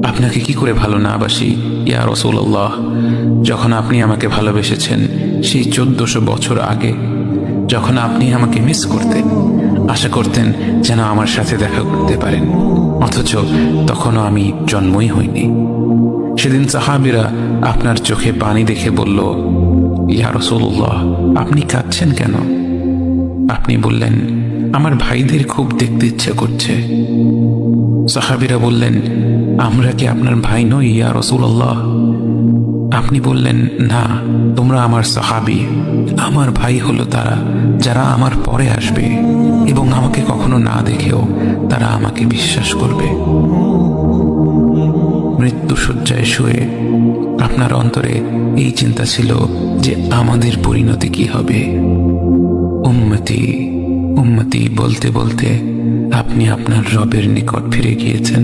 আপনাকে কি করে ভালো না বাসি ইয়া রাসূলুল্লাহ। যখন আপনি আমাকে ভালোবেসেছেন সেই 1400 বছর আগে, যখন আপনি আমাকে মিস করতেন, আশা করতেন যেন আমার সাথে দেখা করতে পারেন, অথচ তখনও আমি জন্মই হইনি। সেদিন সাহাবীরা আপনার চোখে পানি দেখে বলল, ইয়া রাসূলুল্লাহ, আপনি কাঁদছেন কেন? আপনি বললেন, আমার ভাইদের খুব দেখতে ইচ্ছে করছে। সাহাবীরা বললেন, আমরা কি আপনার ভাই নই ইয়া রাসূলুল্লাহ? আপনি বললেন, না, তোমরা আমার সাহাবী। আমার ভাই হলো তারা যারা আমার পরে আসবে এবং আমাকে কখনো না দেখেও তারা আমাকে বিশ্বাস করবে। মৃত্যু শয্যায় শুয়ে আপনার অন্তরে এই চিন্তা ছিল যে আমাদের পরিণতি কি হবে। উম্মতি উম্মতি বলতে বলতে আপনি আপনার রবের নিকট ফিরে গিয়েছেন।